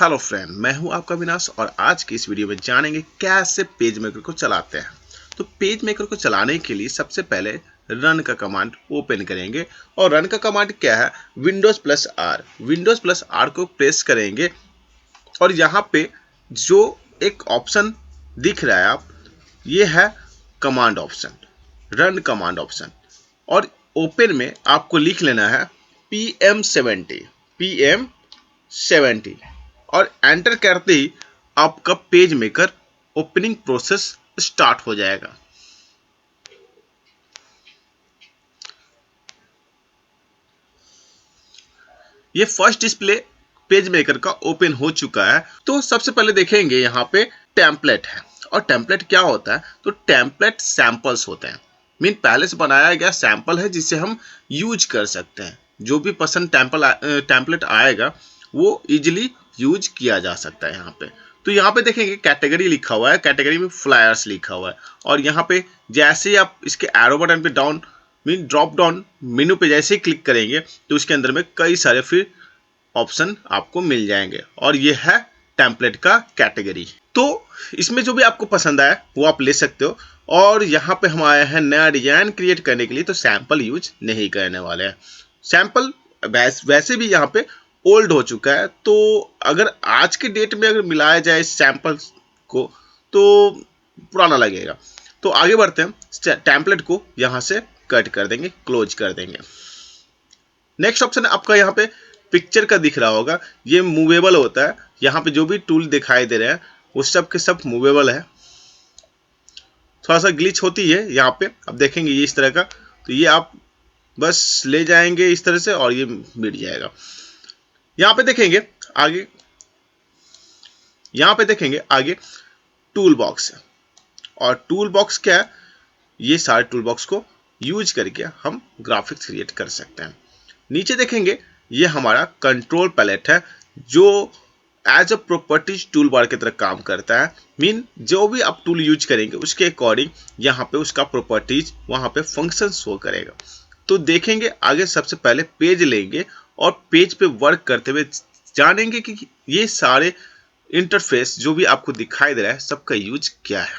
Hello friend, मैं हूं आपका विनाश और आज की इस वीडियो में जानेंगे कैसे पेज मेकर को चलाते हैं। तो पेज मेकर को चलाने के लिए सबसे पहले रन का कमांड ओपन करेंगे और रन का कमांड क्या है, विंडोज प्लस आर को प्रेस करेंगे और यहाँ पे जो एक ऑप्शन दिख रहा है आप, ये है command option, run command option. और ओपन में आपको लिख लेना है PM70 और एंटर करते ही आपका page maker opening process start हो जाएगा। ये फर्स्ट डिस्प्ले पेज मेकर का ओपन हो चुका है। तो सबसे पहले देखेंगे यहाँ पे टेम्पलेट है। और टेम्पलेट क्या होता है, तो टेम्पलेट सैंपल्स होते हैं, मीन पहले से बनाया गया सैंपल है जिसे हम यूज कर सकते हैं। जो भी पसंद टेम्पलेट आएगा वो इजिली यूज किया जा सकता है यहाँ पे। तो यहाँ पे देखेंगे कैटेगरी लिखा हुआ है, कैटेगरी में फ्लायर्स लिखा हुआ है। और यहाँ पे जैसे ही आप इसके एरो बटन पे down mean drop down menu पे जैसे ही क्लिक करेंगे तो उसके अंदर में कई सारे फिर ऑप्शन आपको मिल जाएंगे और ये है टेम्पलेट का कैटेगरी। तो इसमें जो भी आपको पसंद आए वो आप ले सकते हो। और यहाँ पे हम आए हैं नया डिजाइन क्रिएट करने के लिए, तो सैंपल यूज नहीं करने वाले हैं। सैंपल वैसे भी यहाँ पे ओल्ड हो चुका है, तो अगर आज के डेट में अगर मिलाया जाए इस सैंपल को तो पुराना लगेगा। तो आगे बढ़ते हैं, टेम्पलेट को यहाँ से कट कर देंगे, क्लोज कर देंगे। नेक्स्ट ऑप्शन आपका यहाँ पे पिक्चर का दिख रहा होगा, ये मूवेबल होता है। यहाँ पे जो भी टूल दिखाई दे रहे हैं वो सब के सब मूवेबल है। थोड़ा सा ग्लिच होती है यहाँ पे, अब देखेंगे ये इस तरह का, तो ये आप बस ले जाएंगे इस तरह से और ये मिट जाएगा। यहाँ पे देखेंगे आगे, यहाँ पे देखेंगे आगे टूल बॉक्स है। और टूल बॉक्स क्या है, ये सारे टूल बॉक्स को यूज करके हम ग्राफिक्स क्रिएट कर सकते हैं। नीचे देखेंगे ये हमारा कंट्रोल पैलेट है जो as a properties toolbar की तरह काम करता है। मीन जो भी आप टूल यूज करेंगे उसके अकॉर्डिंग यहाँ पे उसका प्रॉपर्टीज वहाँ पे फंक्शन शो करेगा। तो देखेंगे आगे सबसे पहले पेज लेंगे और पेज पे वर्क करते हुए जानेंगे कि ये सारे इंटरफेस जो भी आपको दिखाई दे रहा है सबका यूज क्या है।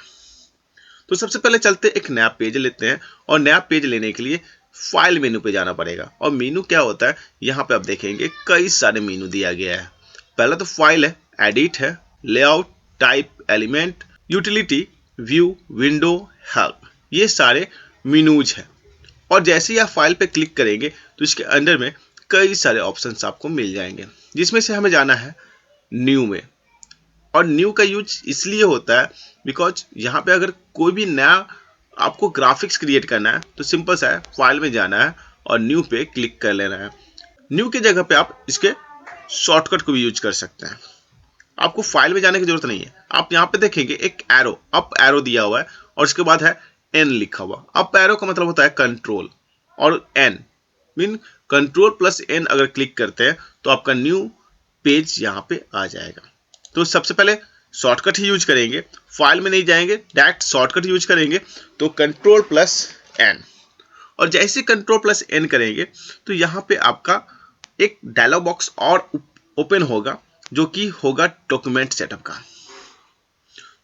तो सबसे पहले चलते एक नया पेज लेते हैं और नया पेज लेने के लिए फाइल मेनू पे जाना पड़ेगा। और मेनू क्या होता है, यहाँ पे आप देखेंगे कई सारे मेनू दिया गया है। पहला तो फाइल है, एडिट है, layout, type, element, utility, view, window, help, ये सारे मेनूज हैं। और जैसे ही आप फाइल पे क्लिक करेंगे तो इसके अंदर में कई सारे ऑप्शंस आपको मिल जाएंगे, जिसमें से हमें जाना है न्यू में। और न्यू का यूज इसलिए होता है बिकॉज यहाँ पे अगर कोई भी नया आपको ग्राफिक्स क्रिएट करना है तो सिंपल सा है, फाइल में जाना है और न्यू पे क्लिक कर लेना है। न्यू की जगह पे आप इसके शॉर्टकट को भी यूज कर सकते हैं, आपको फाइल में जाने की जरूरत नहीं है। आप यहाँ पे देखेंगे एक एरो, अप एरो दिया हुआ है और उसके बाद है एन लिखा हुआ। अप एरो का मतलब होता है कंट्रोल और N, mean control plus N अगर क्लिक करते हैं तो आपका न्यू पेज यहाँ पे आ जाएगा। तो सबसे पहले शॉर्टकट ही यूज करेंगे, फाइल में नहीं जाएंगे, डायरेक्ट शॉर्टकट यूज करेंगे। तो कंट्रोल प्लस एन, और जैसे कंट्रोल प्लस एन करेंगे तो यहाँ पे आपका एक डायलॉग बॉक्स और ओपन होगा जो कि होगा डॉक्यूमेंट सेटअप का।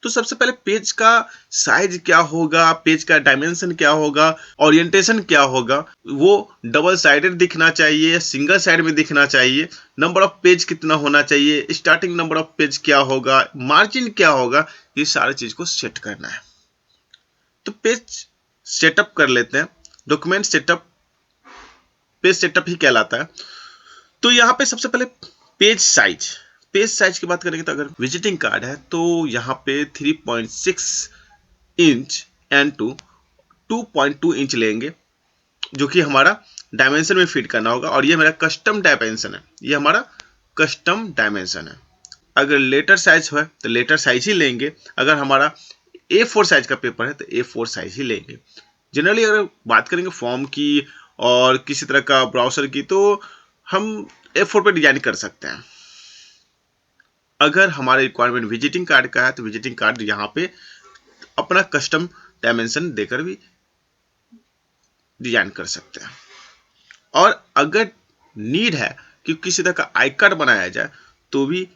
तो सबसे पहले पेज का साइज क्या होगा, पेज का डायमेंशन क्या होगा, ओरिएंटेशन क्या होगा, वो डबल साइडेड दिखना चाहिए, सिंगल साइड में दिखना चाहिए, नंबर ऑफ पेज कितना होना चाहिए, स्टार्टिंग नंबर ऑफ पेज क्या होगा, मार्जिन क्या होगा, ये सारी चीज को सेट करना है। तो पेज सेटअप कर लेते हैं, डॉक्यूमेंट सेटअप पेज सेटअप ही कहलाता है। तो यहाँ पे सबसे पहले पेज साइज की बात करेंगे तो अगर विजिटिंग कार्ड है तो यहाँ पे 3.6 इंच एंड 2.2 इंच लेंगे, जो कि हमारा डायमेंशन में फिट करना होगा। और ये मेरा कस्टम डायमेंशन है, ये हमारा कस्टम डायमेंशन है। अगर लेटर साइज है तो लेटर साइज ही लेंगे, अगर हमारा A4 साइज का पेपर है तो A4 साइज ही लेंगे। जनरली अगर बात करेंगे फॉर्म की और किसी तरह का ब्राउजर की तो हम A4 पे डिजाइन कर सकते हैं। अगर हमारा रिक्वायरमेंट विजिटिंग कार्ड का है तो विजिटिंग कार्ड यहाँ पे अपना कस्टम डायमेंशन देकर भी डिजाइन कर सकते हैं। और अगर नीड है कि किसी तरह का आई कार्ड बनाया जाए तो भी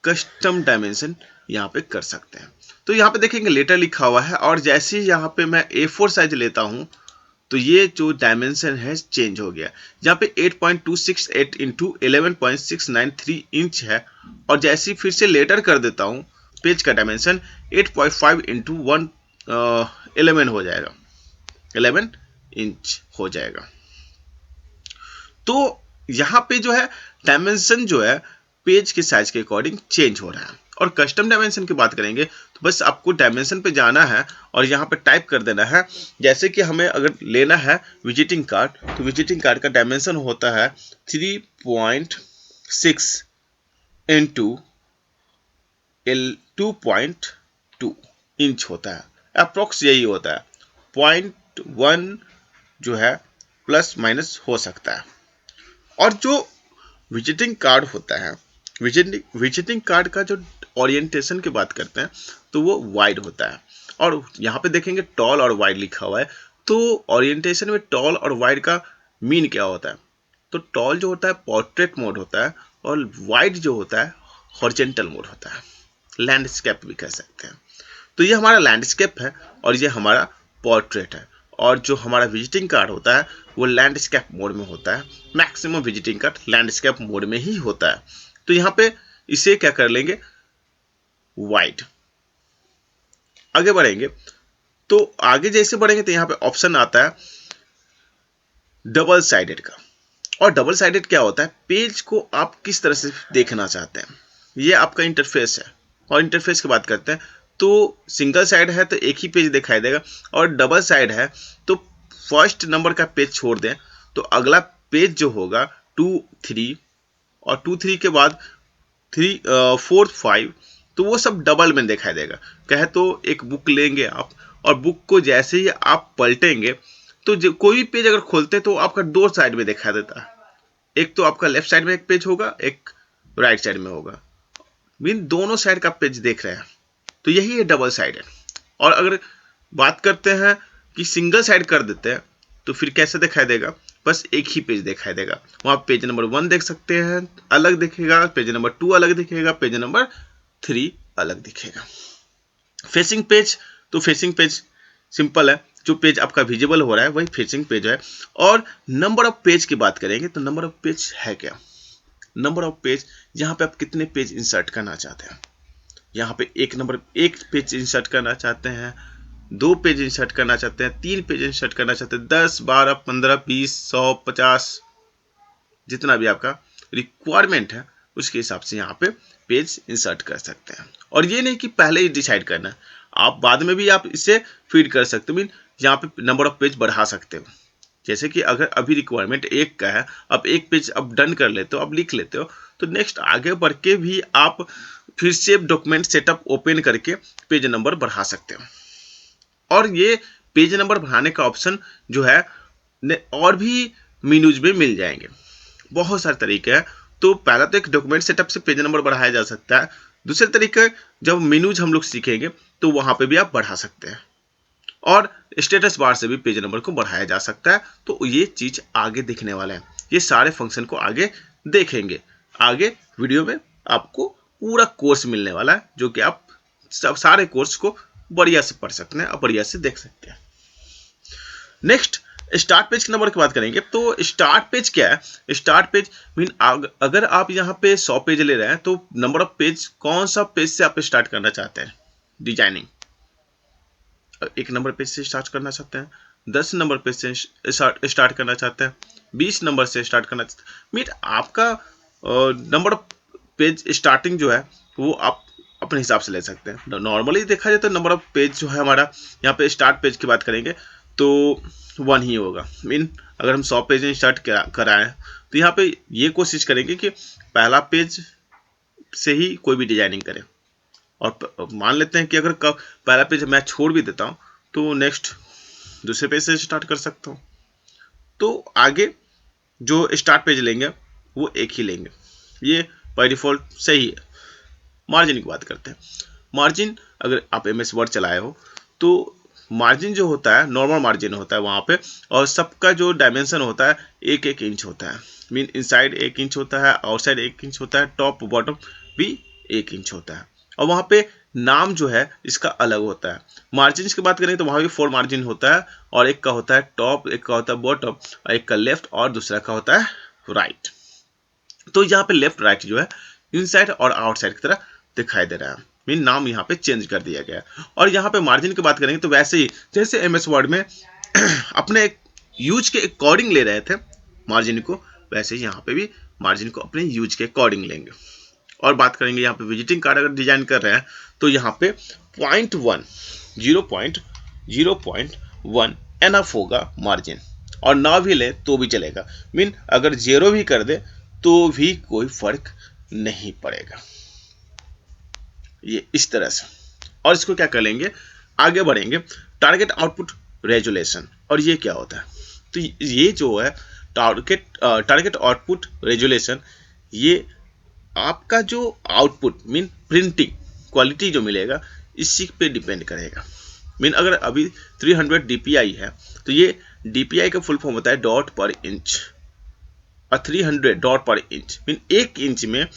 कस्टम डायमेंशन यहाँ पे कर सकते हैं। तो यहाँ पे देखेंगे लेटर लिखा हुआ है, और जैसे ही यहाँ पे मैं A4 साइज लेता हूँ तो ये जो डायमेंशन है चेंज हो गया। यहाँ पे 8.268 इंटू 11.693 इंच है, और जैसे ही फिर से लेटर कर देता हूँ पेज का डायमेंशन 8.5 इंटू 11 हो जाएगा, 11 इंच हो जाएगा। तो यहाँ पे जो है डायमेंशन जो है पेज के साइज के अकॉर्डिंग चेंज हो रहा है। और कस्टम डायमेंशन की बात करेंगे तो बस आपको डायमेंशन पे जाना है और यहाँ पे टाइप कर देना है। जैसे कि हमें अगर लेना है विजिटिंग कार्ड, तो विजिटिंग कार्ड का डायमेंशन होता है 3.6 इंटू 2.2 इंच होता है, अप्रोक्स यही होता है। 0.1 जो है प्लस माइनस हो सकता है। और जो विजिटिंग कार्ड होता है, विजिटिंग कार्ड का जो ओरिएंटेशन की बात करते हैं तो वो वाइड होता है, और यहाँ पे देखेंगे टॉल और वाइड लिखा हुआ है। तो ओरिएंटेशन में टॉल और वाइड का मीन क्या होता है? तो टॉल जो होता है पोर्ट्रेट मोड होता है, और वाइड जो होता है हॉरिजॉन्टल मोड होता है, लैंडस्केप भी कह सकते हैं। तो ये हमारा लैंडस्केप है और ये हमारा पोर्ट्रेट है। और जो हमारा विजिटिंग कार्ड होता है वो लैंडस्केप मोड में होता है। Maximum visiting card landscape mode में ही होता है। तो यहाँ पे इसे क्या कर लेंगे, वाइड। आगे बढ़ेंगे तो आगे जैसे बढ़ेंगे तो यहाँ पे ऑप्शन आता है डबल साइडेड का। और डबल साइडेड क्या होता है? पेज को आप किस तरह से देखना चाहते हैं, ये आपका इंटरफेस है। और इंटरफेस की बात करते हैं तो सिंगल साइड है तो एक ही पेज दिखाई देगा, और डबल साइड है तो फर्स्ट नंबर का पेज छोड़ दें तो अगला पेज जो होगा 2, 3 और 2, 3 के बाद 3, 4, 5, तो वो सब डबल में दिखाई देगा। कहे तो एक बुक लेंगे आप, और बुक को जैसे ही आप पलटेंगे तो कोई भी पेज अगर खोलते तो आपका दो साइड में दिखा देता है। एक तो आपका लेफ्ट साइड में एक पेज होगा, एक राइट साइड में होगा, मीन दोनों साइड का पेज देख रहे हैं। तो यही है डबल साइडेड। और अगर बात करते हैं कि सिंगल साइड कर देते हैं तो फिर कैसे दिखाई देगा? बस एक ही पेज दिखाई देगा। वहाँ पेज नंबर 1 देख सकते हैं, अलग दिखेगा, पेज नंबर 2 अलग दिखेगा, पेज नंबर 3 अलग दिखेगा। फेसिंग पेज, तो फेसिंग पेज सिंपल है, जो पेज आपका विजिबल हो रहा है वही फेसिंग पेज है। और नंबर ऑफ पेज की बात करेंगे तो नंबर ऑफ पेज है क्या? नंबर ऑफ पेज, यहाँ पे आप कितने पेज इंसर्ट करना चाहते हैं। यहाँ पे एक पेज इंसर्ट करना चाहते हैं, 2 पेज इंसर्ट करना चाहते हैं, 3 पेज इंसर्ट करना चाहते हैं, 10, 12, 15, 20, 100, 50, जितना भी आपका रिक्वायरमेंट है उसके हिसाब से यहाँ पे पेज इंसर्ट कर सकते हैं। और ये नहीं कि पहले ही डिसाइड करना है, आप बाद में भी आप इसे फीड कर सकते हो, मीन यहाँ पे नंबर ऑफ पेज बढ़ा सकते हो। जैसे कि अगर अभी रिक्वायरमेंट 1 का है, अब 1 पेज अब डन कर लेते हो, अब लिख लेते हो, तो नेक्स्ट आगे बढ़ के भी आप फिर से डॉक्यूमेंट सेटअप ओपन करके पेज नंबर बढ़ा सकते हो। और ये पेज नंबर बढ़ाने का ऑप्शन जो है और भी मेन्यूज में मिल जाएंगे, बहुत सारे तरीके हैं। तो पहला तो एक डॉक्यूमेंट सेटअप से पेज नंबर बढ़ाया जा सकता है। दूसरे तरीके जब मेन्यूज हम लोग सीखेंगे तो वहां पे भी आप बढ़ा सकते हैं, और स्टेटस बार से भी पेज नंबर को बढ़ाया जा सकता है। तो ये चीज आगे देखने वाला है, ये सारे फंक्शन को आगे देखेंगे। आगे वीडियो में आपको पूरा कोर्स मिलने वाला है, जो कि आप सब सारे कोर्स को बढ़िया से पढ़ सकते हैं और बढ़िया से देख सकते हैं। नेक्स्ट स्टार्ट पेज के नंबर की बात करेंगे तो स्टार्ट पेज क्या है? स्टार्ट पेज मीन अगर आप यहाँ पे 100 पेज ले रहे हैं तो नंबर ऑफ पेज, कौन सा पेज से आप स्टार्ट करना चाहते हैं? डिजाइनिंग 1 नंबर पेज से स्टार्ट करना चाहते हैं, 10 नंबर पेज से स्टार्ट करना चाहते हैं, 20 नंबर से स्टार्ट करना चाहते हैं। मीन आपका नंबर ऑफ पेज स्टार्टिंग जो है वो आप अपने हिसाब से ले सकते हैं। नॉर्मली देखा जाए तो नंबर ऑफ पेज जो है हमारा, यहाँ पे स्टार्ट पेज की बात करेंगे तो 1 ही होगा। मीन अगर हम 100 पेज में स्टार्ट कराएं तो यहाँ पे ये कोशिश करेंगे कि पहला पेज से ही कोई भी डिजाइनिंग करें। और मान लेते हैं कि अगर पहला पेज मैं छोड़ भी देता हूँ तो नेक्स्ट दूसरे पेज से स्टार्ट कर सकता हूँ। तो आगे जो स्टार्ट पेज लेंगे वो एक ही लेंगे, ये बाय डिफॉल्ट सही है। मार्जिन की बात करते हैं। मार्जिन अगर आप MS वर्ड चलाए हो तो मार्जिन जो होता है नॉर्मल मार्जिन होता है वहाँ पे, और सबका जो डायमेंशन होता है 1-1 इंच होता है। मीन इनसाइड 1 इंच होता है, आउटसाइड 1 इंच होता है, टॉप बॉटम भी 1 इंच होता है। और वहाँ पे नाम जो है इसका अलग होता है। मार्जिन की बात करें तो वहाँ भी 4 मार्जिन होता है, और एक का होता है टॉप, एक का होता है बॉटम, और एक का लेफ्ट और दूसरा का होता है राइट। तो यहाँ पे लेफ्ट राइट जो है इनसाइड और आउटसाइड की तरह दिखाई दे रहा है, मीन नाम यहाँ पे चेंज कर दिया गया है। और यहाँ पे मार्जिन की बात करेंगे तो वैसे ही जैसे एमएस वर्ड में अपने यूज के अकॉर्डिंग ले रहे थे मार्जिन को, वैसे ही यहाँ पे भी मार्जिन को अपने यूज के अकॉर्डिंग लेंगे। और बात करेंगे यहाँ पे विजिटिंग कार्ड अगर डिजाइन कर रहे हैं तो यहाँ पे 0.1 एनफ होगा मार्जिन, और ना भी ले तो भी चलेगा, मीन अगर 0 भी कर दे तो भी कोई फर्क नहीं पड़ेगा। ये इस तरह से। और इसको क्या कर लेंगे, आगे बढ़ेंगे, टारगेट आउटपुट रेजुलेशन। और ये क्या होता है, तो ये जो है टारगेट आउटपुट रेजुलेशन, ये आपका जो आउटपुट मीन प्रिंटिंग क्वालिटी जो मिलेगा इसी पे डिपेंड करेगा। मीन अगर अभी 300 DPI है तो ये DPI का फुल फॉर्म होता है डॉट पर इंच, और 300 डॉट पर इंच मीन 1 इंच में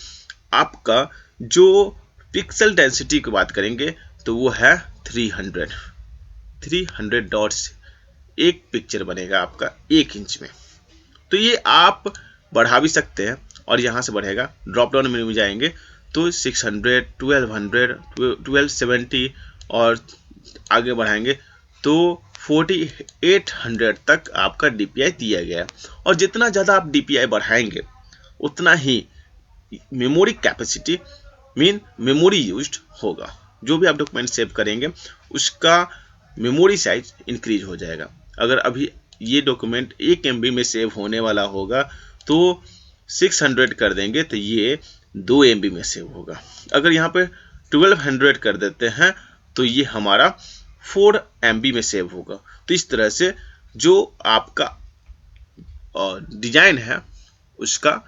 आपका जो पिक्सल डेंसिटी की बात करेंगे तो वो है 300 डॉट्स एक पिक्चर बनेगा आपका 1 इंच में। तो ये आप बढ़ा भी सकते हैं, और यहाँ से बढ़ेगा, ड्रॉप डाउन मेन्यू में जाएंगे तो 600, 1200, 1270 और आगे बढ़ाएंगे तो 4800 तक आपका DPI दिया गया है। और जितना ज़्यादा आप DPI बढ़ाएंगे उतना ही memory capacity mean memory used होगा। जो भी आप डॉक्यूमेंट सेव करेंगे उसका मेमोरी साइज इंक्रीज हो जाएगा। अगर अभी ये डॉक्यूमेंट 1 MB में सेव होने वाला होगा तो 600 कर देंगे तो ये 2 MB में सेव होगा। अगर यहाँ पे 1200 कर देते हैं तो ये हमारा 4 MB में सेव होगा। तो इस तरह से जो आपका डिजाइन है उसका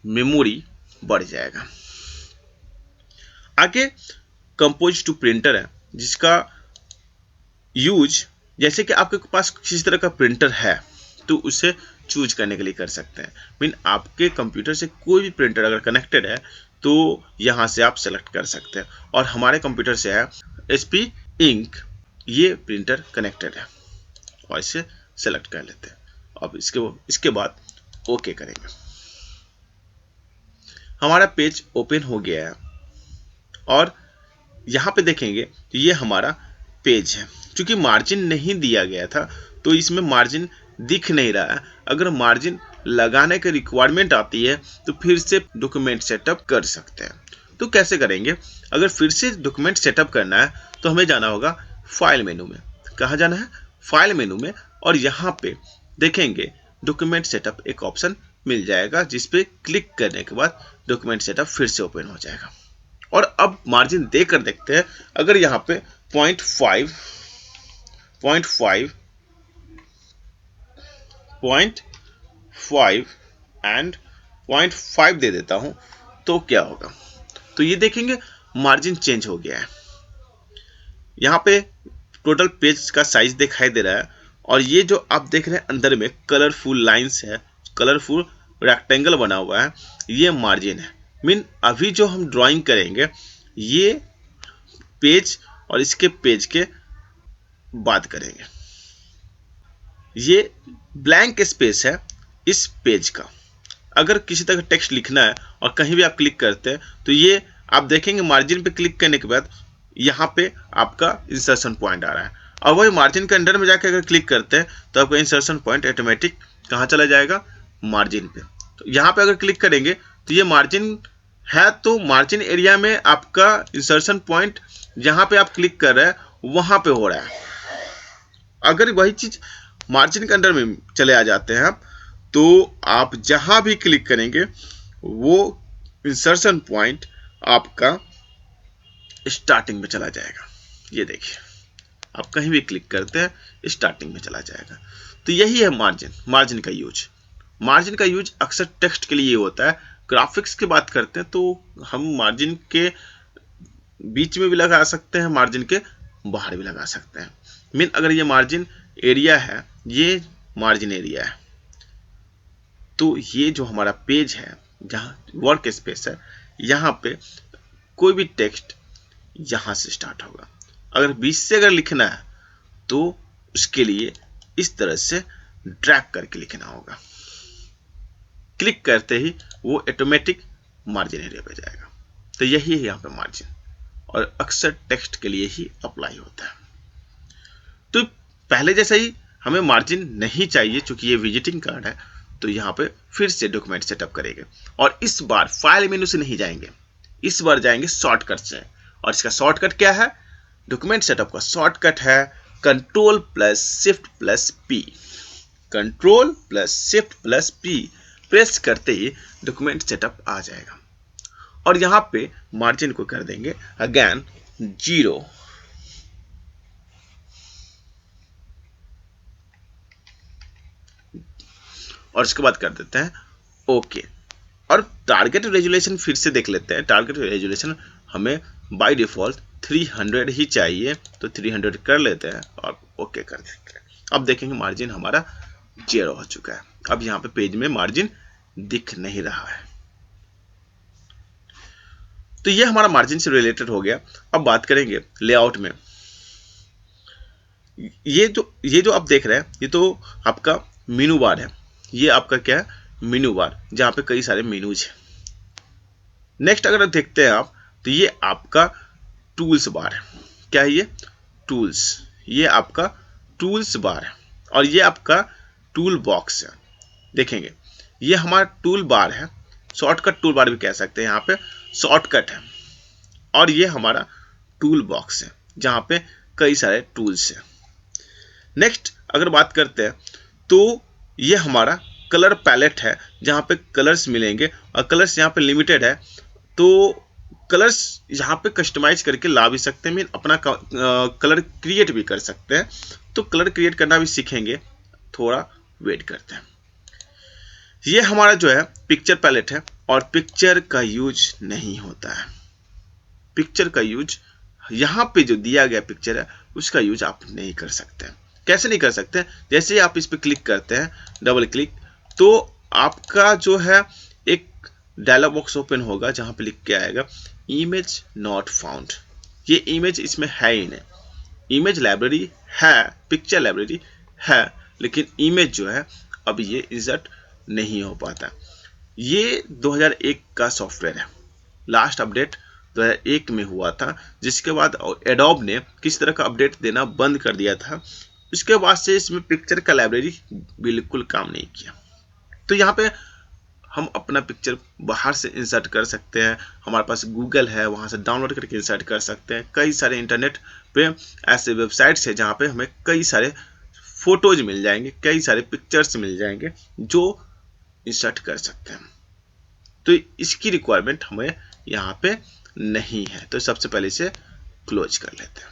मेमोरी बढ़ जाएगा। आगे कंपोज टू प्रिंटर है, जिसका यूज जैसे कि आपके पास किसी तरह का प्रिंटर है तो उसे चूज करने के लिए कर सकते हैं। मीन आपके कंप्यूटर से कोई भी प्रिंटर अगर कनेक्टेड है तो यहाँ से आप सेलेक्ट कर सकते हैं। और हमारे कंप्यूटर से है HP इंक, ये प्रिंटर कनेक्टेड है, और इसे सेलेक्ट कर लेते हैं। अब इसके बाद ओके करेंगे। हमारा पेज ओपन हो गया है, और यहाँ पे देखेंगे तो ये हमारा पेज है। क्योंकि मार्जिन नहीं दिया गया था तो इसमें मार्जिन दिख नहीं रहा है। अगर मार्जिन लगाने की रिक्वायरमेंट आती है तो फिर से डॉक्यूमेंट सेटअप कर सकते हैं। तो कैसे करेंगे, अगर फिर से डॉक्यूमेंट सेटअप करना है तो हमें जाना होगा फाइल मेनू में। कहाँ जाना है, फाइल मेनू में, और यहाँ पे देखेंगे डॉक्यूमेंट सेटअप एक ऑप्शन मिल जाएगा, जिस पे क्लिक करने के बाद डॉक्यूमेंट सेटअप फिर से ओपन हो जाएगा। और अब मार्जिन देकर देखते हैं। अगर यहाँ पे 0.5 एंड 0.5 दे देता हूं तो क्या होगा, तो ये देखेंगे मार्जिन चेंज हो गया है। यहाँ पे टोटल पेज का साइज दिखाई दे रहा है, और ये जो आप देख रहे हैं अंदर में कलरफुल लाइंस है, कलरफुल रेक्टेंगल बना हुआ है, ये मार्जिन है। मीन अभी जो हम ड्राइंग करेंगे ये पेज और इसके पेज के बात करेंगे। ये ब्लैंक स्पेस है इस पेज का। अगर किसी तरह का टेक्स्ट लिखना है और कहीं भी आप क्लिक करते हैं तो ये आप देखेंगे मार्जिन पे क्लिक करने के बाद यहाँ पे आपका इंसर्शन पॉइंट आ रहा है, और वही मार्जिन के अंडर में जाकर अगर क्लिक करते हैं तो आपका इंसर्शन पॉइंट ऑटोमेटिक कहाँ चला जाएगा, मार्जिन पे। तो यहाँ पे अगर क्लिक करेंगे तो ये मार्जिन है, तो मार्जिन एरिया में आपका इंसर्शन पॉइंट जहाँ पे आप क्लिक कर रहे हैं वहाँ पे हो रहा है। अगर वही चीज मार्जिन के अंडर में चले आ जाते हैं आप, तो आप जहां भी क्लिक करेंगे वो इंसर्शन पॉइंट आपका स्टार्टिंग में चला जाएगा। ये देखिए आप कहीं भी क्लिक करते हैं स्टार्टिंग में चला जाएगा। तो यही है मार्जिन का यूज। मार्जिन का यूज अक्सर टेक्स्ट के लिए होता है। ग्राफिक्स की बात करते हैं तो हम मार्जिन के बीच में भी लगा सकते हैं, मार्जिन के बाहर भी लगा सकते हैं। मीन अगर ये मार्जिन एरिया है, ये मार्जिन एरिया है, तो ये जो हमारा पेज है जहाँ वर्क स्पेस है यहाँ पे कोई भी टेक्स्ट यहां से स्टार्ट होगा। अगर बीच से अगर लिखना है तो उसके लिए इस तरह से ड्रैग करके लिखना होगा। क्लिक करते ही वो ऑटोमेटिक मार्जिन एरिया पे जाएगा। तो यही है यहाँ पे मार्जिन, और अक्सर टेक्स्ट के लिए ही अप्लाई होता है। तो पहले जैसा ही हमें मार्जिन नहीं चाहिए, क्योंकि ये विजिटिंग कार्ड है, तो यहाँ पे फिर से डॉक्यूमेंट सेटअप करेंगे, और इस बार फाइल मेनू से नहीं जाएंगे, इस बार जाएंगे शॉर्टकट से। और इसका शॉर्टकट क्या है? डॉक्यूमेंट सेटअप का शॉर्टकट है Ctrl+Shift+P। Ctrl+Shift+P प्रेस करते ही डॉक्यूमेंट सेटअप आ जाएगा। और यहाँ पे मार्जिन को कर देंगे अगेन 0, और इसके बाद कर देते हैं ओके। और टारगेट रेजुलेशन फिर से देख लेते हैं। टारगेट रेजुलेशन हमें बाय डिफॉल्ट 300 ही चाहिए, तो 300 कर लेते हैं और ओके कर देते हैं। अब देखेंगे मार्जिन हमारा 0 हो चुका है। अब यहाँ पे पेज में मार्जिन दिख नहीं रहा है। तो ये हमारा मार्जिन से रिलेटेड हो गया। अब बात करेंगे लेआउट में। ये जो आप देख रहे हैं, ये तो आपका मेनू बार है। ये आपका क्या है? मेनू बार, जहां पे कई सारे मेनूज हैं। नेक्स्ट अगर देखते हैं आप, तो ये आपका टूल्स बार है। क्या है ये? टूल्स। ये आपका टूल्स बार है, और ये आपका टूल बॉक्स है। देखेंगे ये हमारा टूल बार है, शॉर्टकट टूल बार भी कह सकते हैं। यहाँ पे शॉर्टकट है, और ये हमारा टूल बॉक्स है जहां पे कई सारे टूल्स हैं। नेक्स्ट अगर बात करते हैं, तो ये हमारा कलर पैलेट है, जहां पे कलर्स मिलेंगे, और कलर्स यहाँ पे लिमिटेड है, तो कलर्स यहाँ पे कस्टमाइज करके ला भी सकते हैं, अपना कलर क्रिएट भी कर सकते हैं। तो कलर क्रिएट करना भी सीखेंगे, थोड़ा वेट करते हैं। ये हमारा जो है पिक्चर पैलेट है, और पिक्चर का यूज नहीं होता है। पिक्चर का यूज यहाँ पे जो दिया गया पिक्चर है उसका यूज आप नहीं कर सकते। कैसे नहीं कर सकते? जैसे ही आप इस पे क्लिक करते हैं, डबल क्लिक, तो आपका जो है एक डायलॉग बॉक्स ओपन होगा जहां पे लिख के आएगा इमेज नॉट फाउंड। ये इमेज इसमें है ही नहीं। इमेज लाइब्रेरी है, पिक्चर लाइब्रेरी है, लेकिन इमेज जो है अब ये इंसर्ट नहीं हो पाता। ये 2001 का सॉफ्टवेयर है, लास्ट अपडेट 2001 में हुआ था, जिसके बाद एडोब ने किस तरह का अपडेट देना बंद कर दिया था। उसके बाद से इसमें पिक्चर का लाइब्रेरी बिल्कुल काम नहीं किया। तो यहाँ पे हम अपना पिक्चर बाहर से इंसर्ट कर सकते हैं। हमारे पास गूगल है, वहाँ से डाउनलोड करके इंसर्ट कर सकते हैं। कई सारे इंटरनेट पे ऐसे वेबसाइट्स है जहाँ पे हमें कई सारे फोटोज मिल जाएंगे, कई सारे पिक्चर्स मिल जाएंगे जो इंसर्ट कर सकते हैं। तो इसकी रिक्वायरमेंट हमें यहाँ पे नहीं है, तो सबसे पहले इसे क्लोज कर लेते हैं।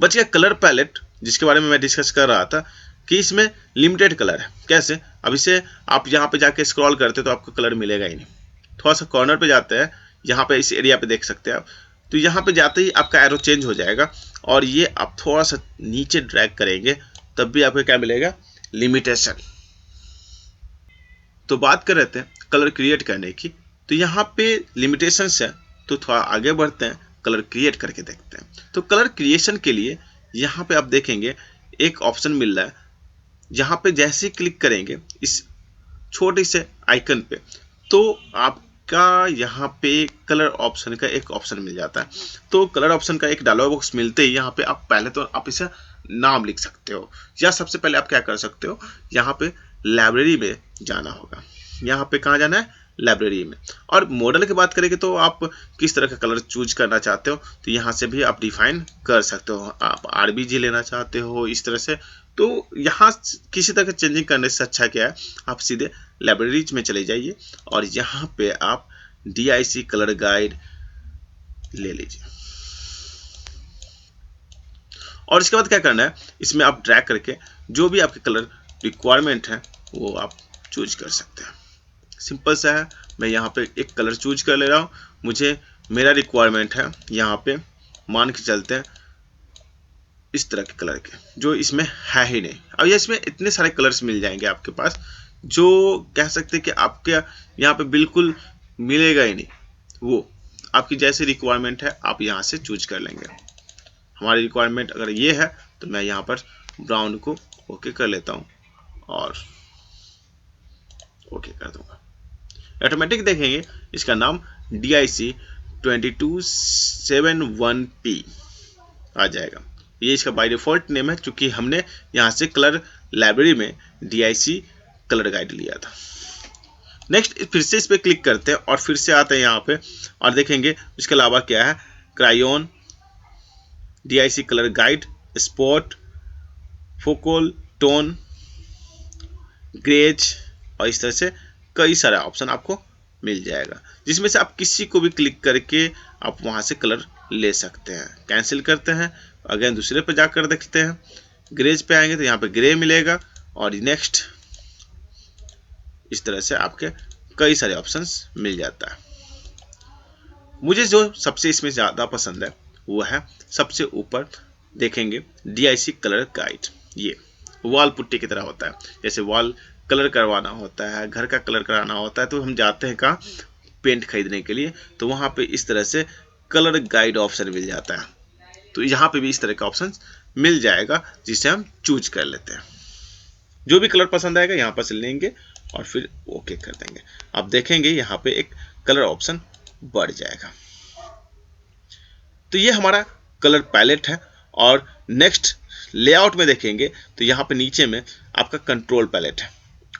बच गया कलर पैलेट, जिसके बारे में मैं डिस्कस कर रहा था कि इसमें लिमिटेड कलर है। कैसे? अब इसे आप यहाँ पे जाके स्क्रॉल करते तो आपको कलर मिलेगा ही नहीं। थोड़ा सा कॉर्नर पे जाते हैं, यहाँ पे इस एरिया पे देख सकते हैं आप, तो यहाँ पे जाते ही आपका एरो चेंज हो जाएगा, और ये आप थोड़ा सा नीचे ड्रैग करेंगे तब भी आपको क्या मिलेगा? लिमिटेशन। तो बात कर रहे थे कलर क्रिएट करने की, तो यहाँ पे लिमिटेशन है, तो थोड़ा आगे बढ़ते हैं, कलर क्रिएट करके देखते हैं। तो कलर क्रिएशन के लिए यहाँ पे आप देखेंगे एक ऑप्शन मिल रहा है, जहाँ पे जैसे ही क्लिक करेंगे इस छोटे से आइकन पे, तो आपका यहाँ पे कलर ऑप्शन का एक ऑप्शन मिल जाता है। तो कलर ऑप्शन का एक डायलॉग बॉक्स मिलते ही यहाँ पे आप पहले तो आप इसे नाम लिख सकते हो, या सबसे पहले आप क्या कर सकते हो, यहाँ पे लाइब्रेरी में जाना होगा। यहाँ पे कहाँ जाना है? लाइब्रेरी में। और मॉडल की बात करेंगे तो आप किस तरह का कलर चूज करना चाहते हो, तो यहाँ से भी आप डिफाइन कर सकते हो। आप आरबीजी लेना चाहते हो इस तरह से, तो यहाँ किसी तरह का चेंजिंग करने से अच्छा क्या है, आप सीधे लाइब्रेरीज में चले जाइए और यहाँ पे आप DIC कलर गाइड ले लीजिए। और इसके बाद क्या करना है, इसमें आप ड्रैग करके जो भी आपके कलर रिक्वायरमेंट है वो आप चूज कर सकते हैं। सिंपल सा है। मैं यहाँ पे एक कलर चूज कर ले रहा हूँ। मुझे मेरा रिक्वायरमेंट है यहाँ पे, मान के चलते हैं इस तरह के कलर के, जो इसमें है ही नहीं। अब ये इसमें इतने सारे कलर्स मिल जाएंगे आपके पास, जो कह सकते हैं कि आपके यहाँ पे बिल्कुल मिलेगा ही नहीं। वो आपकी जैसी रिक्वायरमेंट है आप यहाँ से चूज कर लेंगे। हमारी रिक्वायरमेंट अगर ये है तो मैं यहाँ पर ब्राउन को ओके कर लेता हूँ और ओके कर दूंगा। ऑटोमेटिक देखेंगे इसका नाम DIC 2271P आ जाएगा। ये इसका बाय डिफॉल्ट नेम है, क्योंकि हमने यहाँ से कलर लाइब्रेरी में DIC कलर गाइड लिया था। नेक्स्ट फिर से इस पर क्लिक करते हैं और फिर से आते हैं यहाँ पे और देखेंगे इसके अलावा क्या है, crayon, DIC colour guide, spot, focal, tone, greys और इस तरह से कई सारे ऑप्शन आपको मिल जाएगा, जिसमें से आप किसी को भी क्लिक करके आप वहां से कलर ले सकते हैं। कैंसिल करते हैं, अगेन दूसरे पे जाकर देखते हैं, ग्रेज पे आएंगे तो यहाँ पे ग्रे मिलेगा और नेक्स्ट इस तरह से आपके कई सारे ऑप्शंस मिल जाता है। मुझे जो सबसे इसमें ज़्यादा पसंद है वो है सबसे ऊपर देखेंगे DIC कलर गाइड। ये वॉल पुट्टी की तरह होता है, जैसे वॉल कलर करवाना होता है, घर का कलर कराना होता है तो हम जाते हैं कहाँ, पेंट खरीदने के लिए, तो वहाँ पे इस तरह से कलर गाइड ऑप्शन मिल जाता है। तो यहाँ पे भी इस तरह का ऑप्शन मिल जाएगा जिसे हम चूज कर लेते हैं। जो भी कलर पसंद आएगा यहाँ पर से लेंगे और फिर ओके कर देंगे। आप देखेंगे यहाँ पे एक कलर ऑप्शन बढ़ जाएगा। तो ये हमारा कलर पैलेट है। और नेक्स्ट लेआउट में देखेंगे तो यहाँ पे नीचे में आपका कंट्रोल पैलेट है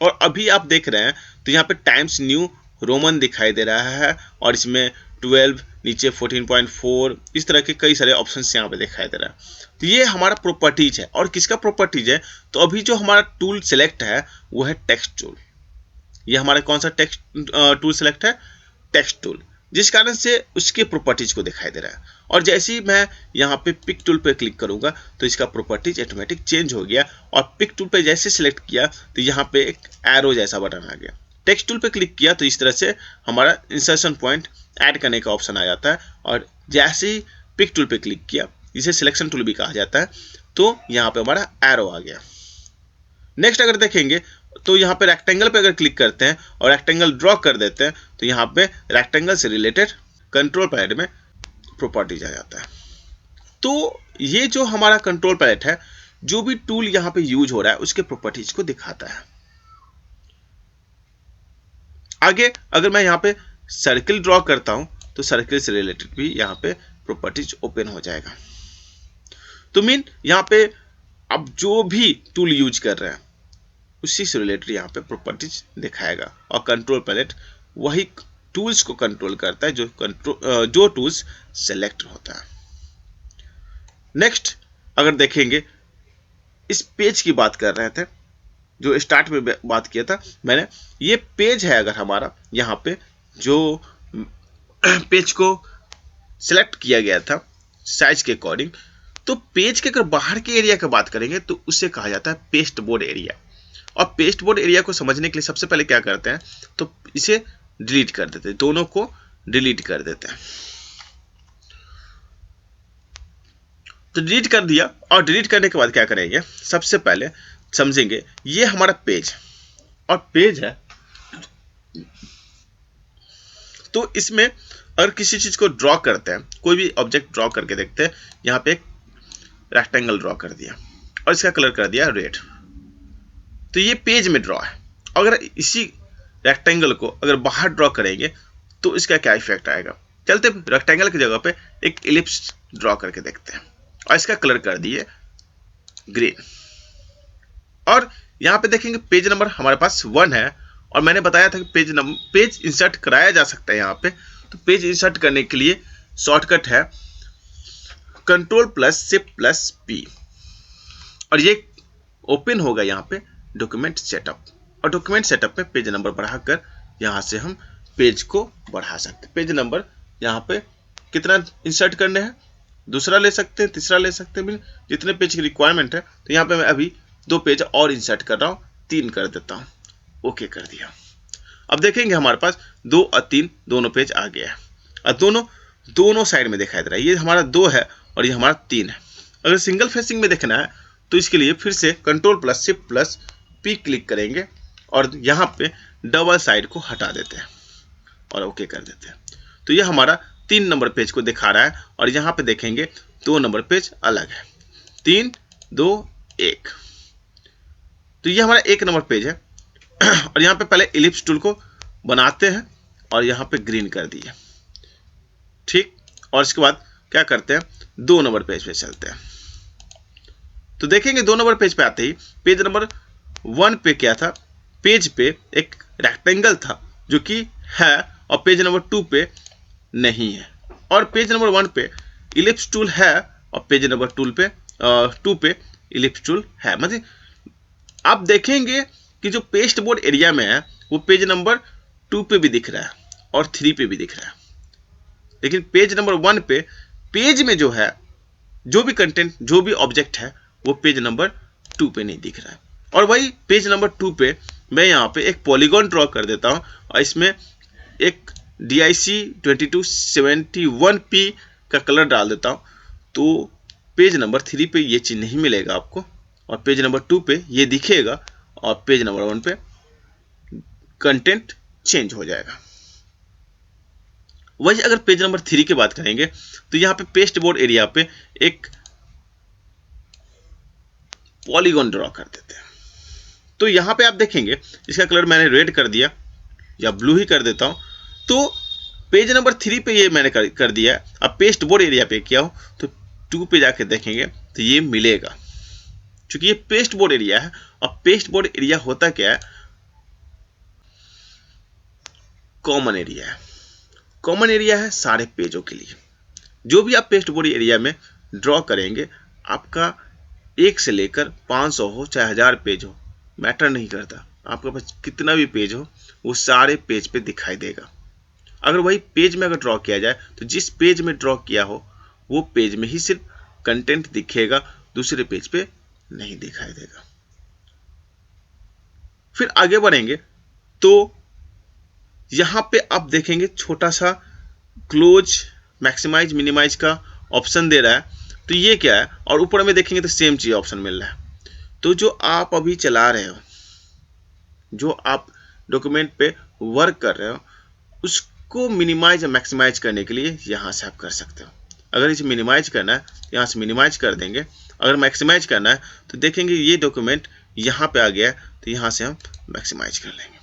और अभी आप देख रहे हैं तो यहाँ पे टाइम्स न्यू रोमन दिखाई दे रहा है और इसमें 12 नीचे 14.4 इस तरह के कई सारे ऑप्शंस यहाँ पे दिखाई दे रहा है। तो ये हमारा प्रॉपर्टीज है। और किसका प्रॉपर्टीज है, तो अभी जो हमारा टूल सेलेक्ट है वो है टेक्स्ट टूल। ये हमारा कौन सा टेक्स्ट टूल सेलेक्ट है, टेक्स्ट टूल, जिस कारण से उसके प्रॉपर्टीज को दिखाई दे रहा है। और जैसे ही मैं यहाँ पे पिक टूल पे क्लिक करूंगा तो इसका प्रॉपर्टीज ऑटोमेटिक चेंज हो गया और पिक टूल पे जैसे सिलेक्ट किया तो यहाँ पे एक एरो जैसा बटन आ गया। टेक्स्ट टूल पे क्लिक किया तो इस तरह से हमारा इंसर्शन पॉइंट ऐड करने का ऑप्शन आ जाता है। और जैसे ही पिक टूल पे क्लिक किया, जिसे सिलेक्शन टूल भी कहा जाता है, तो यहाँ पे हमारा एरो आ गया। नेक्स्ट अगर देखेंगे तो यहाँ पे रेक्टेंगल पे अगर क्लिक करते हैं और रेक्टेंगल ड्रॉ कर देते हैं तो यहाँ पे रेक्टेंगल से रिलेटेड कंट्रोल पैलेट में प्रॉपर्टीज आ जाता है। तो ये जो हमारा कंट्रोल पैलेट है, जो भी टूल यहाँ पे यूज हो रहा है उसके प्रॉपर्टीज को दिखाता है। आगे अगर मैं यहाँ पे सर्किल ड्रॉ करता हूं तो सर्किल से रिलेटेड भी यहाँ पे प्रॉपर्टीज ओपन हो जाएगा। तो मीन यहाँ पे अब जो भी टूल यूज कर रहे हैं उसी से रिलेटेड यहाँ पे प्रॉपर्टीज दिखाएगा और कंट्रोल पैलेट वही टूल्स को कंट्रोल करता है जो टूल्स सेलेक्ट होता है। नेक्स्ट अगर देखेंगे, इस पेज की बात कर रहे थे जो स्टार्ट में बात किया था मैंने, ये पेज है। अगर हमारा यहाँ पे जो पेज को सिलेक्ट किया गया था साइज के अकॉर्डिंग, तो पेज के अगर बाहर के एरिया की बात करेंगे तो उसे कहा जाता है पेस्ट बोर्ड एरिया। और पेस्ट बोर्ड एरिया को समझने के लिए सबसे पहले क्या करते हैं, तो इसे डिलीट कर देते हैं, दोनों को डिलीट कर देते हैं। तो डिलीट कर दिया और डिलीट करने के बाद क्या करेंगे, सबसे पहले समझेंगे ये हमारा पेज और पेज है। तो इसमें अगर किसी चीज को ड्रॉ करते हैं, कोई भी ऑब्जेक्ट ड्रॉ करके देखते हैं, यहाँ पे एक रेक्टेंगल ड्रॉ कर दिया और इसका कलर कर दिया रेड, तो ये पेज में ड्रॉ है। अगर इसी रेक्टेंगल को अगर बाहर ड्रॉ करेंगे तो इसका क्या इफेक्ट आएगा, चलते रेक्टेंगल की जगह पे एक इलिप्स ड्रॉ करके देखते हैं और इसका कलर कर दिए ग्रीन। और यहाँ पे देखेंगे पेज नंबर हमारे पास 1 है और मैंने बताया था कि पेज इंसर्ट कराया जा सकता है। यहाँ पे तो पेज इंसर्ट करने के लिए शॉर्टकट है Ctrl+Shift+P और ये ओपन होगा यहाँ पे डॉक्यूमेंट सेटअप। और डॉक्यूमेंट सेटअप में पेज नंबर बढ़ाकर यहाँ से हम पेज को बढ़ा सकते हैं। पेज नंबर यहाँ पे कितना इंसर्ट करने हैं, दूसरा ले सकते हैं, तीसरा ले सकते हैं, जितने पेज की रिक्वायरमेंट है। तो यहाँ पे मैं अभी 2 पेज और इंसर्ट कर रहा हूँ, 3 कर देता हूँ, ओके कर दिया। अब देखेंगे हमारे पास 2 और 3 दोनों पेज आ गया है और दोनों साइड में दिखाई दे रहा है। ये हमारा 2 है और ये हमारा 3 है। अगर सिंगल फेसिंग में देखना है तो इसके लिए फिर से Ctrl+Shift+P क्लिक करेंगे और यहाँ पे डबल साइड को हटा देते हैं और ओके कर देते हैं। तो ये हमारा 3 नंबर पेज को दिखा रहा है और यहाँ पे देखेंगे 2 नंबर पेज अलग है, 3 2 1। तो ये हमारा 1 नंबर पेज है और यहाँ पे पहले इलिप्स टूल को बनाते हैं और यहाँ पे ग्रीन कर दिए, ठीक। और इसके बाद क्या करते हैं, 2 नंबर पेज पे चलते हैं। तो देखेंगे 2 नंबर पेज पे आते ही पेज नंबर 1 पे क्या था, पेज पे एक रेक्टेंगल था जो कि है और पेज नंबर 2 पे नहीं है, और पेज नंबर 1 पे इलिप्स टूल है और पेज नंबर 2 पे इलिप्स टूल है। मतलब आप देखेंगे कि जो पेस्ट बोर्ड एरिया में है वो पेज नंबर 2 पे भी दिख रहा है और 3 पे भी दिख रहा है, लेकिन पेज नंबर 1 पे पेज में जो है, जो भी कंटेंट, जो भी ऑब्जेक्ट है वो पेज नंबर 2 पे नहीं दिख रहा है। और वही पेज नंबर 2 पे मैं यहाँ पे एक पॉलीगॉन ड्रॉ कर देता हूँ और इसमें एक DIC 2271P का कलर डाल देता हूँ, तो पेज नंबर 3 पे ये चीज़ नहीं मिलेगा आपको और पेज नंबर 2 पे ये दिखेगा और पेज नंबर 1 पे कंटेंट चेंज हो जाएगा। वही अगर पेज नंबर 3 की बात करेंगे तो यहाँ पे पेस्ट बोर्ड एरिया पे एक पॉलीगॉन ड्रॉ कर देते हैं। तो यहाँ पे आप देखेंगे इसका कलर मैंने रेड कर दिया या ब्लू ही कर देता हूँ, तो पेज नंबर 3 पे ये मैंने कर दिया है। अब पेस्ट बोर्ड एरिया पे किया हो तो 2 पे जाके देखेंगे तो ये मिलेगा, क्योंकि ये पेस्ट बोर्ड एरिया है। और पेस्ट बोर्ड एरिया होता क्या है, कॉमन एरिया है। कॉमन एरिया है सारे पेजों के लिए। जो भी आप पेस्ट बोर्ड एरिया में ड्रॉ करेंगे, आपका 1 से लेकर 500 हो चाहे 1000 पेज हो, मैटर नहीं करता, आपके पास कितना भी पेज हो वो सारे पेज पे दिखाई देगा। अगर वही पेज में अगर ड्रॉ किया जाए तो जिस पेज में ड्रॉ किया हो वो पेज में ही सिर्फ कंटेंट दिखेगा, दूसरे पेज पे नहीं दिखाई देगा। फिर आगे बढ़ेंगे तो यहां पे आप देखेंगे छोटा सा क्लोज, मैक्सिमाइज, मिनिमाइज का ऑप्शन दे रहा है। तो ये क्या है, और ऊपर में देखेंगे तो सेम चीज ऑप्शन मिल रहा है। तो जो आप अभी चला रहे हो, जो आप डॉक्यूमेंट पे वर्क कर रहे हो, उसको मिनिमाइज या मैक्सिमाइज करने के लिए यहाँ से आप कर सकते हो। अगर इसे मिनिमाइज करना है यहाँ से मिनिमाइज कर देंगे, अगर मैक्सिमाइज करना है तो देखेंगे ये डॉक्यूमेंट यहाँ पे आ गया है तो यहाँ से हम मैक्सिमाइज कर लेंगे।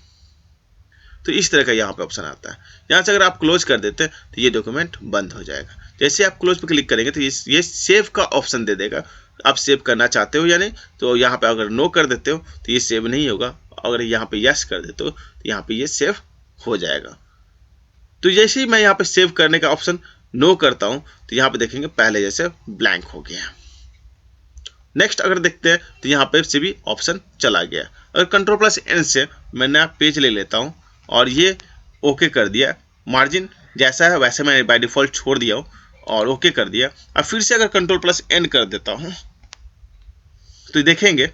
तो इस तरह का यहाँ पे ऑप्शन आता है। यहाँ से अगर आप क्लोज कर देते हैं तो ये डॉक्यूमेंट बंद हो जाएगा। जैसे आप क्लोज पे क्लिक करेंगे तो ये सेव का ऑप्शन दे देगा, आप सेव करना चाहते हो या नहीं। तो यहाँ पे अगर नो कर देते हो तो ये सेव नहीं होगा, अगर यहाँ पे यस कर देते हो तो यहाँ पे ये सेव हो जाएगा। तो जैसे ही मैं यहाँ पे सेव करने का ऑप्शन नो करता हूँ तो यहाँ पे देखेंगे पहले जैसे ब्लैंक हो गया। नेक्स्ट अगर देखते हैं तो यहाँ पे से भी ऑप्शन चला गया। अगर Ctrl+N से मैं नया पेज ले लेता हूँ और ये ओके कर दिया, मार्जिन जैसा है वैसे मैंने बाय डिफॉल्ट छोड़ दिया हूँ और ओके कर दिया। अब फिर से अगर Ctrl+N कर देता हूँ तो देखेंगे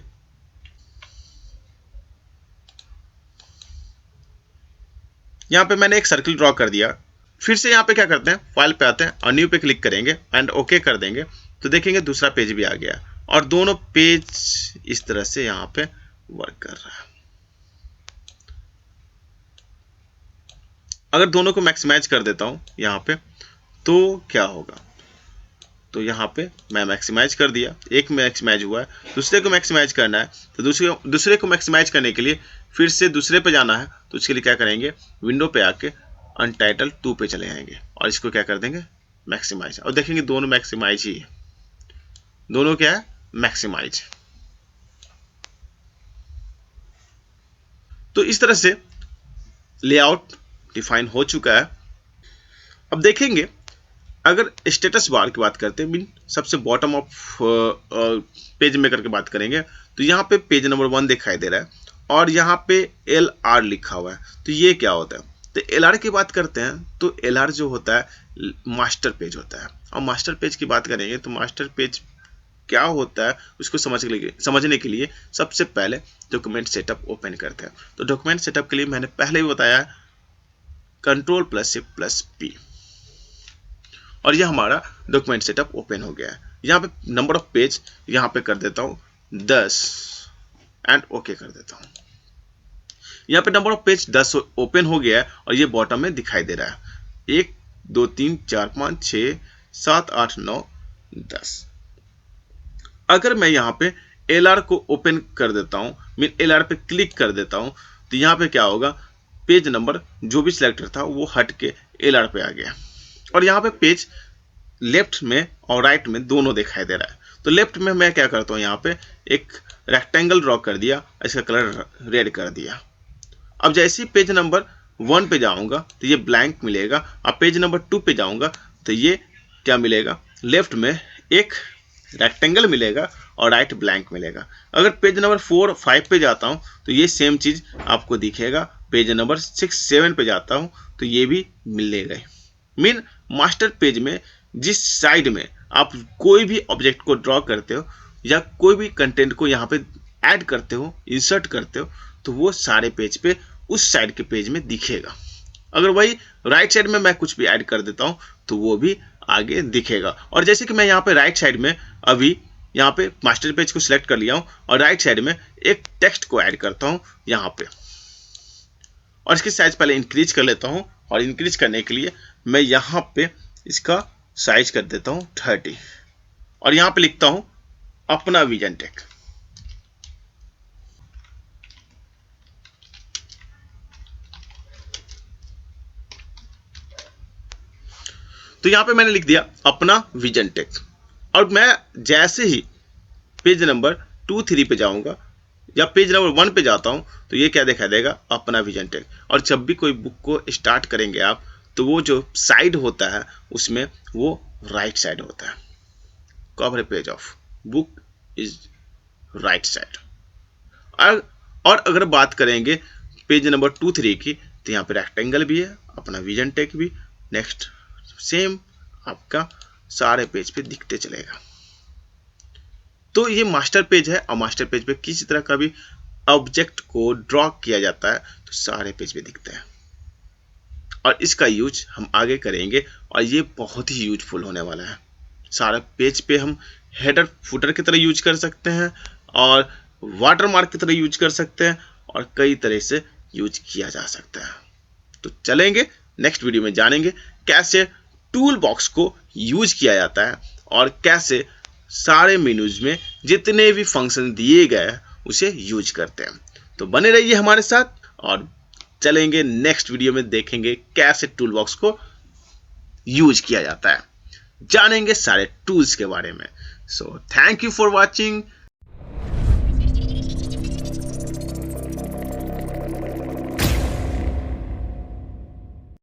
यहाँ पे मैंने एक सर्किल ड्रॉ कर दिया। फिर से यहाँ पे क्या करते हैं, फाइल पे आते हैं और न्यू पे क्लिक करेंगे एंड ओके कर देंगे तो देखेंगे दूसरा पेज भी आ गया और दोनों पेज इस तरह से यहाँ पे वर्क कर रहा है। अगर दोनों को मैक्सिमाइज कर देता हूँ यहाँ पे तो क्या होगा, तो यहाँ पे मैं मैक्सिमाइज कर दिया, एक मैक्सिमाइज हुआ है, दूसरे को मैक्सिमाइज करना है तो दूसरे को मैक्सिमाइज करने के लिए फिर से दूसरे पे जाना है। तो उसके लिए क्या करेंगे, विंडो पे आके अनटाइटल 2 पे चले जाएंगे और इसको क्या कर देंगे, मैक्सिमाइज। और देखेंगे दोनों मैक्सिमाइज ही है, दोनों क्या है, मैक्सिमाइज। तो इस तरह से लेआउट डिफाइन हो चुका है। अब देखेंगे अगर स्टेटस बार की बात करते हैं, मीन सबसे बॉटम ऑफ पेज मेकर की बात करेंगे तो यहाँ पे पेज नंबर 1 दिखाई दे रहा है और यहाँ पे LR लिखा हुआ है। तो ये क्या होता है, तो LR की बात करते हैं तो LR जो होता है मास्टर पेज होता है। और मास्टर पेज की बात करेंगे तो मास्टर पेज क्या होता है उसको समझने के लिए सबसे पहले डॉक्यूमेंट सेटअप ओपन करते हैं। तो डॉक्यूमेंट सेटअप के लिए मैंने पहले ही बताया Ctrl+Shift+P और यह हमारा डॉक्यूमेंट सेटअप ओपन हो गया है। यहाँ पे नंबर ऑफ पेज यहाँ पे कर देता हूँ 10 एंड ओके कर देता हूँ। यहाँ पे नंबर ऑफ पेज 10 ओपन हो गया है और ये बॉटम में दिखाई दे रहा है। एक 2 3 4 5 6 7 8 9 10। अगर मैं यहाँ पे LR को ओपन कर देता हूँ, मीन LR पे क्लिक कर देता हूँ, तो यहाँ पे क्या होगा, पेज नंबर जो भी सिलेक्टर था वो हट के LR पे आ गया और यहाँ पे पेज लेफ्ट में और राइट में दोनों दिखाई दे रहा है। तो लेफ्ट में मैं क्या करता हूँ, यहाँ पे एक रेक्टेंगल ड्रॉ कर दिया, इसका कलर रेड कर दिया। अब जैसे ही पेज नंबर 1 पे जाऊंगा तो ये ब्लैंक मिलेगा, अब पेज नंबर 2 पे जाऊंगा तो ये क्या मिलेगा, लेफ्ट में एक रेक्टेंगल मिलेगा और राइट ब्लैंक मिलेगा। अगर पेज नंबर 4 5 पे जाता हूँ तो ये सेम चीज आपको दिखेगा। पेज नंबर 6 7 पे जाता हूँ तो ये भी मिलेगा। मीन मास्टर पेज में जिस साइड में आप कोई भी ऑब्जेक्ट को ड्रॉ करते हो या कोई भी कंटेंट को यहाँ पे ऐड करते हो, इंसर्ट करते हो, तो वो सारे पेज पे उस साइड के पेज में दिखेगा। अगर वही राइट साइड में मैं कुछ भी ऐड कर देता हूँ तो वो भी आगे दिखेगा। और जैसे कि मैं यहाँ पे राइट साइड में अभी यहाँ पे मास्टर पेज को सिलेक्ट कर लिया हूँ और राइट साइड में एक टेक्स्ट को ऐड करता हूँ यहाँ पे, और इसकी साइज पहले इंक्रीज कर लेता हूँ। और इंक्रीज करने के लिए मैं यहाँ पे इसका साइज कर देता हूँ 30 और यहाँ पे लिखता हूँ अपना विजन टेक। तो यहाँ पे मैंने लिख दिया अपना विजन टेक। और मैं जैसे ही पेज नंबर 2 3 पे जाऊंगा या पेज नंबर 1 पे जाता हूं तो ये क्या दिखाई देगा, अपना विजन टेक। और जब भी कोई बुक को स्टार्ट करेंगे आप तो वो जो साइड होता है उसमें वो राइट साइड होता है। Cover page of book is right side. और अगर बात करेंगे पेज नंबर 2 3 की तो यहाँ पे रेक्टेंगल भी है, अपना विजन टेक भी, नेक्स्ट सेम आपका सारे पेज पे दिखते चलेगा। तो ये मास्टर पेज है और मास्टर पेज पे किसी तरह का भी ऑब्जेक्ट को ड्रॉ किया जाता है तो सारे पेज पे दिखता है। और इसका यूज हम आगे करेंगे और ये बहुत ही यूजफुल होने वाला है। सारा पेज पे हम हेडर फुटर की तरह यूज कर सकते हैं और वाटरमार्क की तरह यूज कर सकते हैं और कई तरह से यूज किया जा सकता है। तो चलेंगे नेक्स्ट वीडियो में जानेंगे कैसे टूल बॉक्स को यूज किया जाता है और कैसे सारे मेन्यूज में जितने भी फंक्शन दिए गए हैं उसे यूज करते हैं। तो बने रहिए हमारे साथ और चलेंगे नेक्स्ट वीडियो में, देखेंगे कैसे टूल बॉक्स को यूज किया जाता है, जानेंगे सारे टूल्स के बारे में। So thank you for watching.